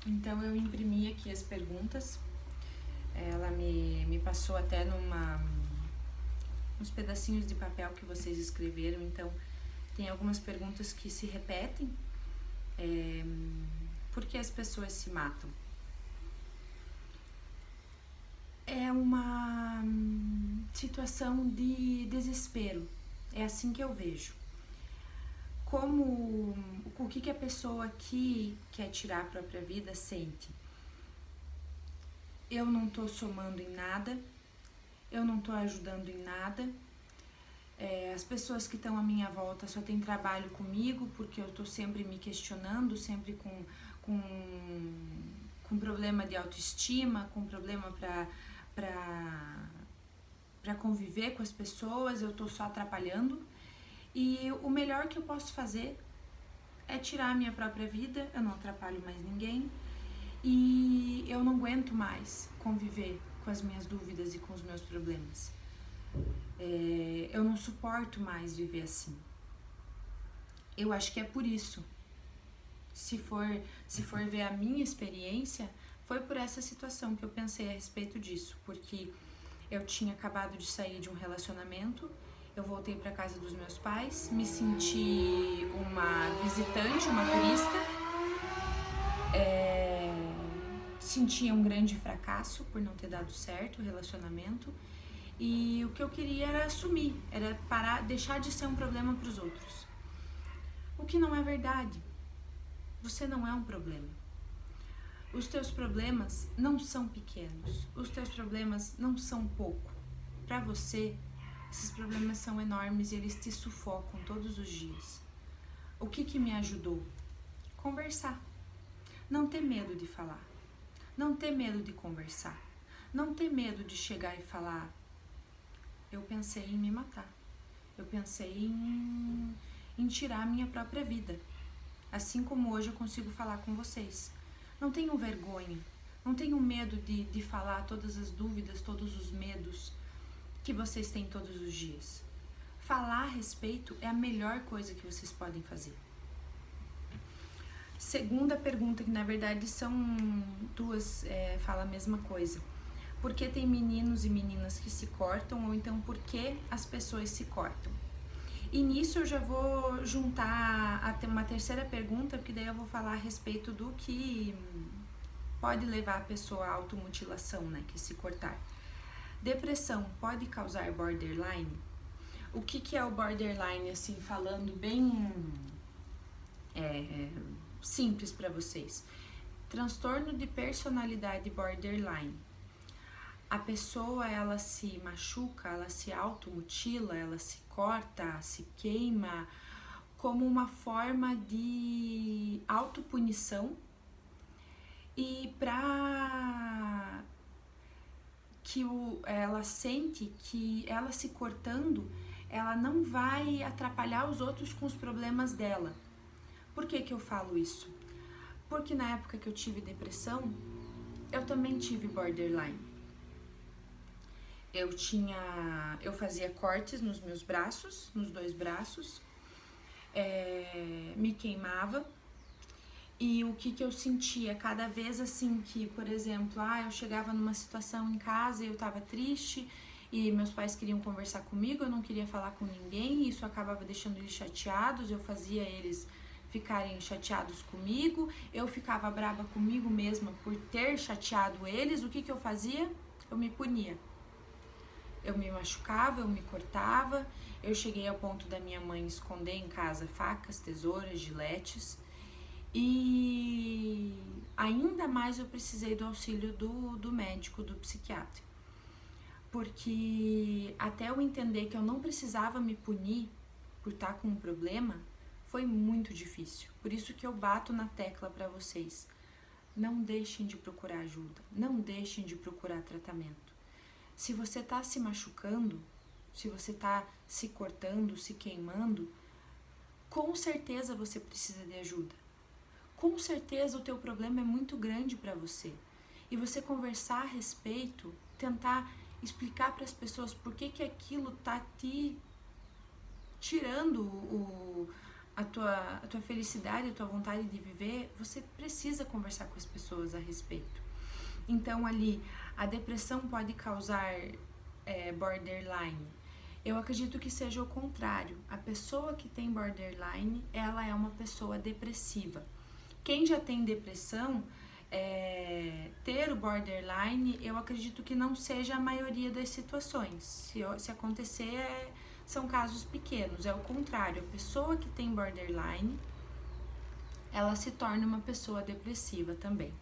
Então eu imprimi aqui as perguntas, ela me passou até uns pedacinhos de papel que vocês escreveram, então tem algumas perguntas que se repetem. Por que as pessoas se matam? É uma situação de desespero, é assim que eu vejo. O que a pessoa que quer tirar a própria vida sente? Eu não tô somando em nada, eu não tô ajudando em nada, as pessoas que estão à minha volta só têm trabalho comigo porque eu tô sempre me questionando, sempre com problema de autoestima, com problema para conviver com as pessoas, eu tô só atrapalhando. E o melhor que eu posso fazer é tirar a minha própria vida, eu não atrapalho mais ninguém e eu não aguento mais conviver com as minhas dúvidas e com os meus problemas. Eu não suporto mais viver assim. Eu acho que é por isso. Se for ver a minha experiência, foi por essa situação que eu pensei a respeito disso, porque eu tinha acabado de sair de um relacionamento, eu voltei para casa dos meus pais, me senti uma visitante, uma turista, sentia um grande fracasso por não ter dado certo o relacionamento, e o que eu queria era assumir, era parar, deixar de ser um problema para os outros. O que não é verdade. Você não é um problema. Os teus problemas não são pequenos, os teus problemas não são pouco. Para você, esses problemas são enormes e eles te sufocam todos os dias. O que me ajudou? Conversar. Não ter medo de falar. Não ter medo de conversar. Não ter medo de chegar e falar: eu pensei em me matar. Eu pensei em tirar a minha própria vida. Assim como hoje eu consigo falar com vocês. Não tenham vergonha. Não tenham medo de falar todas as dúvidas, todos os medos que vocês têm todos os dias. Falar a respeito é a melhor coisa que vocês podem fazer. Segunda pergunta, que na verdade são duas, fala a mesma coisa. Por que tem meninos e meninas que se cortam, ou então por que as pessoas se cortam? E nisso eu já vou juntar uma terceira pergunta, porque daí eu vou falar a respeito do que pode levar a pessoa à automutilação, né, que é se cortar. Depressão pode causar borderline? O que é o borderline, assim, falando bem simples para vocês? Transtorno de personalidade borderline. A pessoa, ela se machuca, ela se automutila, ela se corta, se queima, como uma forma de autopunição, e para que ela sente que ela se cortando, ela não vai atrapalhar os outros com os problemas dela. Por que eu falo isso? Porque na época que eu tive depressão, eu também tive borderline. Eu fazia cortes nos meus braços, nos dois braços, me queimava, e o que eu sentia cada vez assim que, por exemplo, eu chegava numa situação em casa e eu tava triste e meus pais queriam conversar comigo, eu não queria falar com ninguém, e isso acabava deixando eles chateados, eu fazia eles ficarem chateados comigo, eu ficava brava comigo mesma por ter chateado eles. O que eu fazia? Eu me punia. Eu me machucava, eu me cortava, eu cheguei ao ponto da minha mãe esconder em casa facas, tesouras, giletes, e ainda mais eu precisei do auxílio do médico, do psiquiatra, porque até eu entender que eu não precisava me punir por estar com um problema, foi muito difícil. Por isso que eu bato na tecla para vocês: não deixem de procurar ajuda, não deixem de procurar tratamento. Se você está se machucando, se você está se cortando, se queimando, com certeza você precisa de ajuda. Com certeza o teu problema é muito grande para você. E você conversar a respeito, tentar explicar para as pessoas por que aquilo está te tirando a tua felicidade, a tua vontade de viver, você precisa conversar com as pessoas a respeito. Então ali, a depressão pode causar borderline. Eu acredito que seja o contrário. A pessoa que tem borderline, ela é uma pessoa depressiva. Quem já tem depressão, ter o borderline, eu acredito que não seja a maioria das situações. Se acontecer, são casos pequenos. É o contrário. A pessoa que tem borderline, ela se torna uma pessoa depressiva também.